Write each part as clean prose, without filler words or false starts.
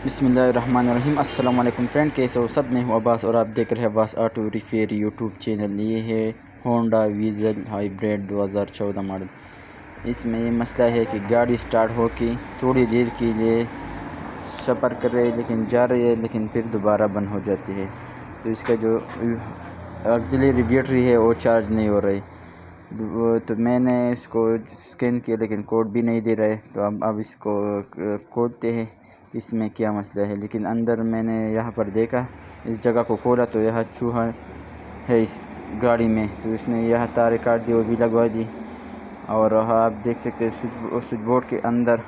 बिस्मिल्लाहिर्रहमानिर्रहीम। अस्सलाम वालेकुम फ्रेंड, कैसे हो सब। मैं हूँ अब्बास और आप देख रहे हैं Abbas auto repair YouTube channel. ये है होंडा वीज़ल हाइब्रिड 2014 मॉडल। इसमें ये मसला है कि गाड़ी स्टार्ट हो के थोड़ी देर के लिए सफ़र कर रही है, लेकिन जा रही है, लेकिन फिर दोबारा बंद हो जाती है। तो इसका जो ऑक्सिलरी बैटरी है वो चार्ज नहीं हो रही। तो मैंने इसको स्कैन किया, लेकिन कोड भी नहीं दे रहा है। तो अब इसको खोलते हैं इसमें क्या मसला है। लेकिन अंदर मैंने यहाँ पर देखा, इस जगह को खोला तो यह चूहा है इस गाड़ी में। तो इसने यह तारें काट दी, वो भी लगवा दी। और आप देख सकते हैं स्विच बोर्ड के अंदर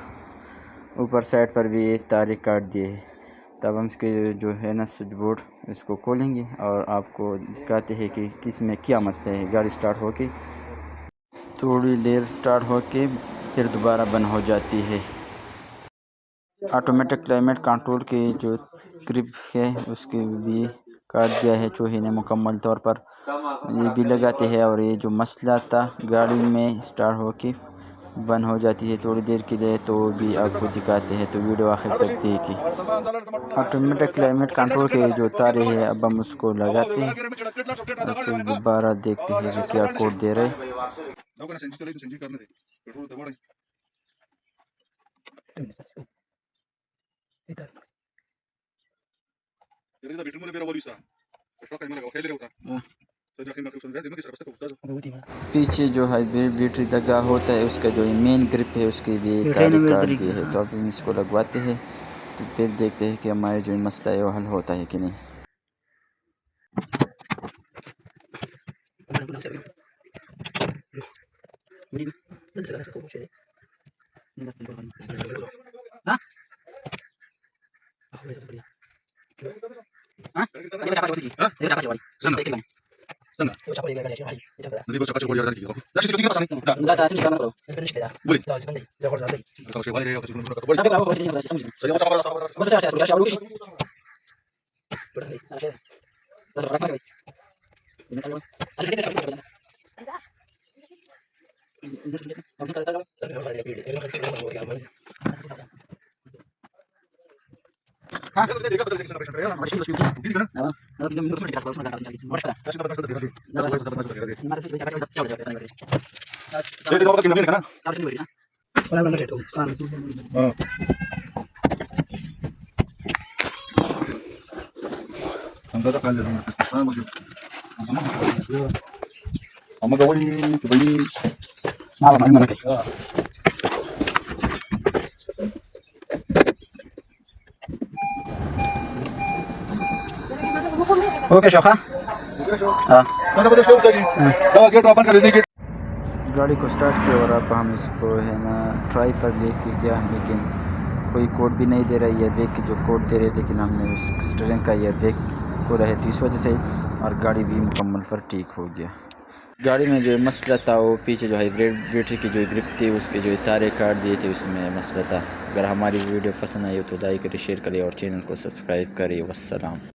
ऊपर साइड पर भी ये तारें काट दिए है। तब हम इसके जो है ना स्विच बोर्ड इसको खोलेंगे और आपको दिखाते हैं कि किस में क्या मसला है। गाड़ी स्टार्ट हो के थोड़ी देर स्टार्ट हो के फिर दोबारा बंद हो जाती है। ऑटोमेटिक क्लाइमेट कंट्रोल की जो ग्रिप है उसकी भी काट दिया है चूहे ने मुकम्मल तौर पर। ये भी लगाते हैं। और ये जो मसला था गाड़ी में स्टार्ट हो के बंद हो जाती है थोड़ी देर के लिए, तो भी आपको दिखाते हैं। तो वीडियो आखिर तक देखिए। ऑटोमेटिक क्लाइमेट कंट्रोल के जो तारे हैं अब हम उसको लगाते हैं और फिर दोबारा देखते हैं कि क्या कोड दे रहे हैं। पीछे जो हाइब्रिड बैटरी लगा होता है उसका जो मेन ग्रिप है उसकी भी तारें काट दी है। तो अब हम इसको लगवाते हैं, तो फिर देखते हैं कि हमारे जो मसला है वो हल होता है कि नहीं। ओके शोखा, गाड़ी को स्टार्ट किया और अब हम इसको है ना ट्राई पर लेके गया, लेकिन कोई कोड भी नहीं दे रहा है। एयरबैग की जो कोड दे रहे, लेकिन हमने स्टीयरिंग का एयरबैग पूरा है तो इस वजह से, और गाड़ी भी मुकम्मल पर ठीक हो गया। गाड़ी में जो मसला था वो पीछे जो हाइब्रिड बैटरी की जो ग्रिप थी उसके जो तारे काट दिए थे, उसमें मसला था। अगर हमारी वीडियो पसंद आई हो तो लाइक करें, शेयर करें और चैनल को सब्सक्राइब करें। वस्सलाम।